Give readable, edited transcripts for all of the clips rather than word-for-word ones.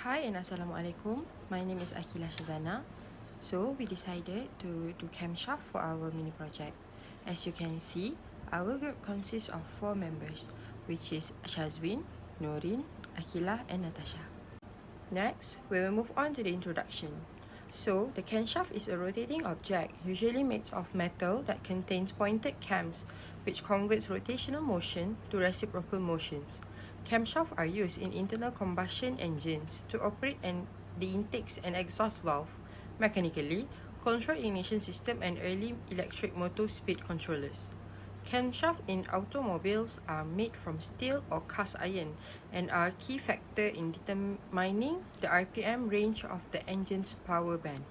Hi and Assalamualaikum. My name is Akila Shazana. So we decided to do Camshaft for our mini project. As you can see, our group consists of 4 members, which is Shazwin, Norin, Akila and Natasha. Next, we will move on to the introduction. So, the camshaft is a rotating object, usually made of metal that contains pointed cams, which converts rotational motion to reciprocal motions. Camshafts are used in internal combustion engines to operate the intakes and exhaust valve, mechanically, control ignition system and early electric motor speed controllers. Camshafts in automobiles are made from steel or cast iron and are a key factor in determining the RPM range of the engine's power band.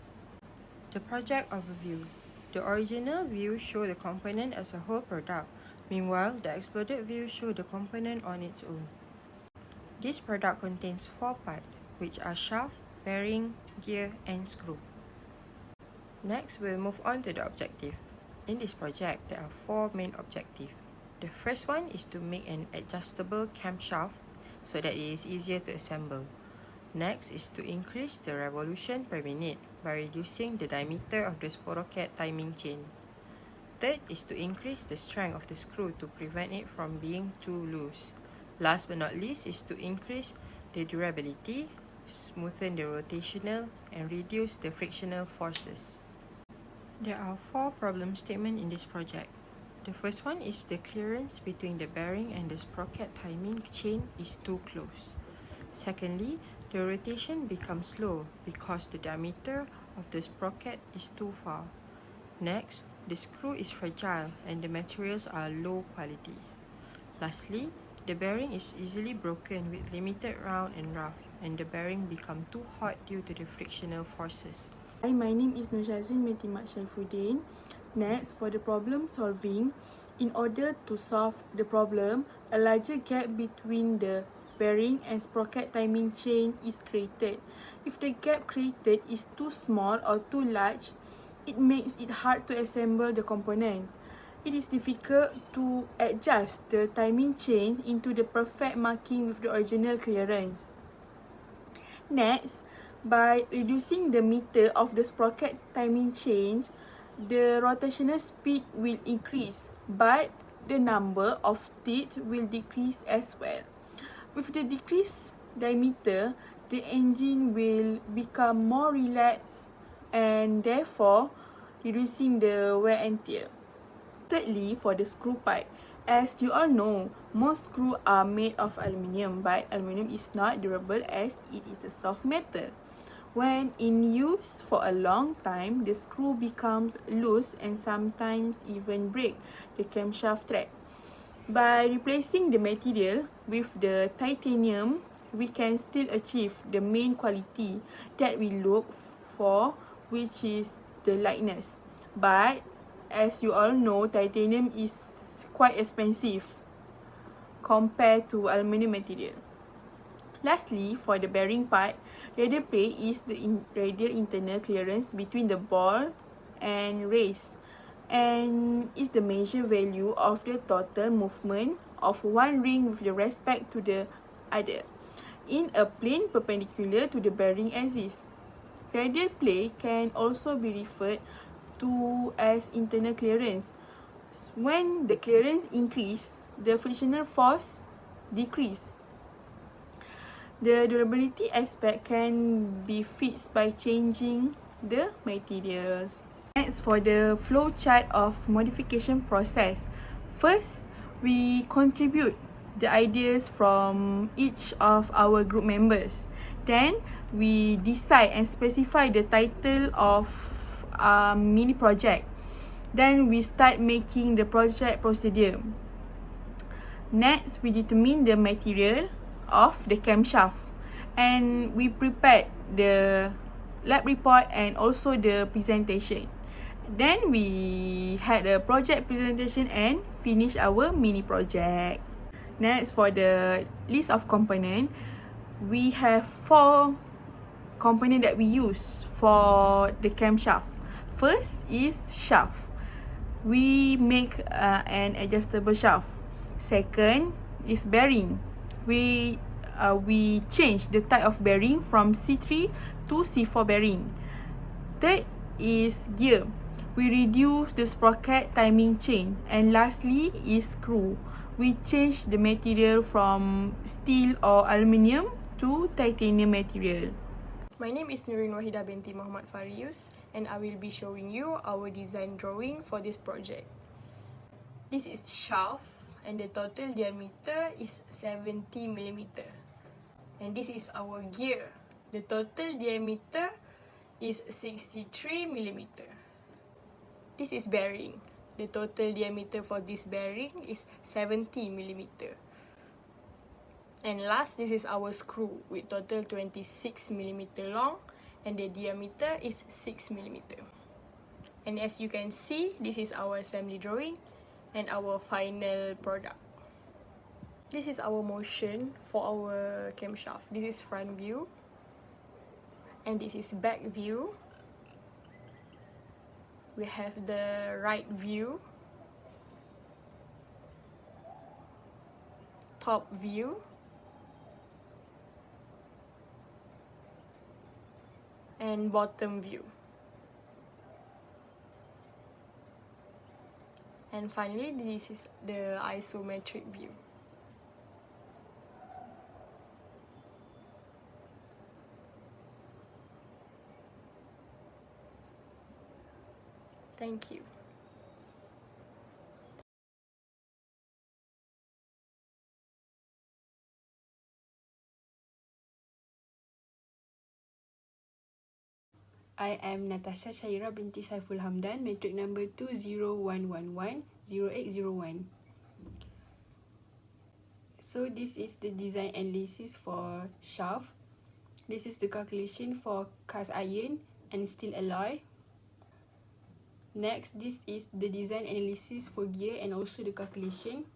The project overview. The original view shows the component as a whole product. Meanwhile, the exploded view shows the component on its own. This product contains 4 parts, which are shaft, bearing, gear, and screw. Next, we'll move on to the objective. In this project, there are 4 main objectives. The first one is to make an adjustable camshaft so that it is easier to assemble. Next is to increase the revolution per minute by reducing the diameter of the sprocket timing chain. Third is to increase the strength of the screw to prevent it from being too loose. Last but not least is to increase the durability, smoothen the rotational, and reduce the frictional forces. There are 4 problem statements in this project. The first one is the clearance between the bearing and the sprocket timing chain is too close. Secondly, the rotation becomes slow because the diameter of the sprocket is too far. Next, the screw is fragile and the materials are low quality. Lastly, the bearing is easily broken with limited round and rough, and the bearing become too hot due to the frictional forces. Hi, my name is Nurshazin Metimat Shaifuddin. Next, for the problem solving, in order to solve the problem, a larger gap between the bearing and sprocket timing chain is created. If the gap created is too small or too large, it makes it hard to assemble the component. It is difficult to adjust the timing chain into the perfect marking with the original clearance. Next, by reducing the meter of the sprocket timing chain, the rotational speed will increase, but the number of teeth will decrease as well. With the decreased diameter, the engine will become more relaxed and therefore reducing the wear and tear. Thirdly, for the screw part, as you all know, most screws are made of aluminium, but aluminium is not durable as it is a soft metal. When in use for a long time, the screw becomes loose and sometimes even break the camshaft thread. By replacing the material with the titanium, we can still achieve the main quality that we look for, which is the lightness. But as you all know, titanium is quite expensive compared to aluminium material. Lastly, for the bearing part, radial play is the radial internal clearance between the ball and race, and is the measure value of the total movement of one ring with respect to the other in a plane perpendicular to the bearing axis. Radial play can also be referred to as internal clearance. When the clearance increase, the frictional force decrease. The durability aspect can be fixed by changing the materials. Next, for the flow chart of modification process. First, we contribute the ideas from each of our group members. Then, we decide and specify the title of mini project. Then, we start making the project procedure. Next, we determine the material of the camshaft, and we prepared the lab report and also the presentation. Then we had a project presentation and finish our mini project. Next, for the list of component, we have 4 component that we use for the camshaft. First is shaft. We make an adjustable shaft. Second is bearing. We we change the type of bearing from C3 to C4 bearing. Third is gear. We reduce the sprocket timing chain. And lastly is screw. We change the material from steel or aluminium to titanium material. My name is Nurin Wahida binti Muhammad Farius, and I will be showing you our design drawing for this project. This is shaft, and the total diameter is 70mm. And this is our gear. The total diameter is 63mm. This is bearing. The total diameter for this bearing is 70mm. And last, this is our screw with total 26mm long, and the diameter is 6mm. And as you can see, this is our assembly drawing and our final product. This is our motion for our camshaft. This is front view, and this is back view. We have the right view, top view, and bottom view. And finally, this is the isometric view. Thank you. I am Natasha Syaira binti Saiful Hamdan, matric number 201110801. So this is the design analysis for shaft. This is the calculation for cast iron and steel alloy. Next, this is the design analysis for gear and also the calculation.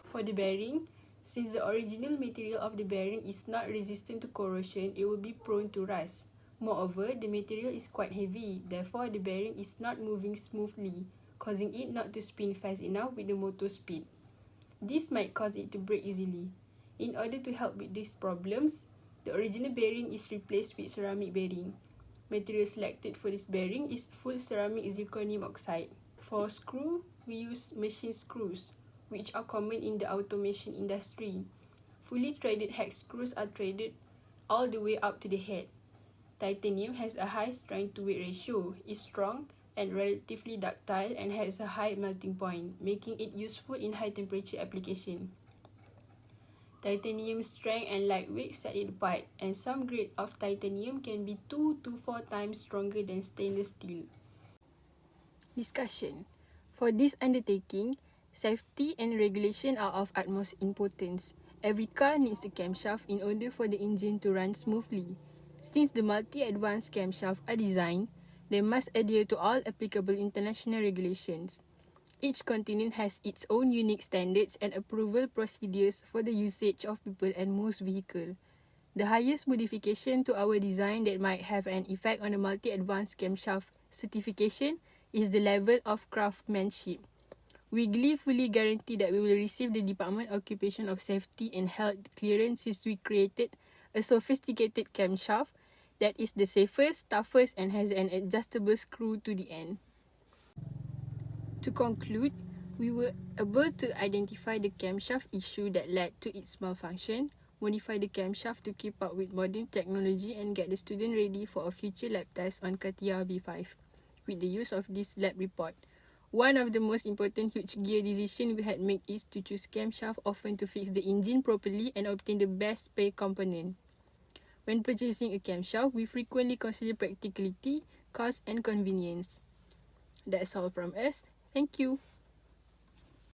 For the bearing, since the original material of the bearing is not resistant to corrosion, it will be prone to rust. Moreover, the material is quite heavy, therefore the bearing is not moving smoothly, causing it not to spin fast enough with the motor speed. This might cause it to break easily. In order to help with these problems, the original bearing is replaced with ceramic bearing. Material selected for this bearing is full ceramic zirconium oxide. For screw, we use machine screws, which are common in the automation industry. Fully threaded hex screws are threaded all the way up to the head. Titanium has a high strength-to-weight ratio, is strong and relatively ductile, and has a high melting point, making it useful in high-temperature application. Titanium's strength and lightweight set it apart, and some grade of titanium can be 2 to 4 times stronger than stainless steel. Discussion. For this undertaking, safety and regulation are of utmost importance. Every car needs a camshaft in order for the engine to run smoothly. Since the multi-advanced camshafts are designed, they must adhere to all applicable international regulations. Each continent has its own unique standards and approval procedures for the usage of people and most vehicles. The highest modification to our design that might have an effect on the multi-advanced camshaft certification is the level of craftsmanship. We gleefully guarantee that we will receive the Department of Occupation of Safety and Health clearance since we created a sophisticated camshaft that is the safest, toughest, and has an adjustable screw to the end. To conclude, we were able to identify the camshaft issue that led to its malfunction, modify the camshaft to keep up with modern technology, and get the student ready for a future lab test on CATIA B5 with the use of this lab report. One of the most important huge gear decision we had made is to choose camshaft often to fix the engine properly and obtain the best spare component. When purchasing a camshaft, we frequently consider practicality, cost and convenience. That's all from us. Thank you.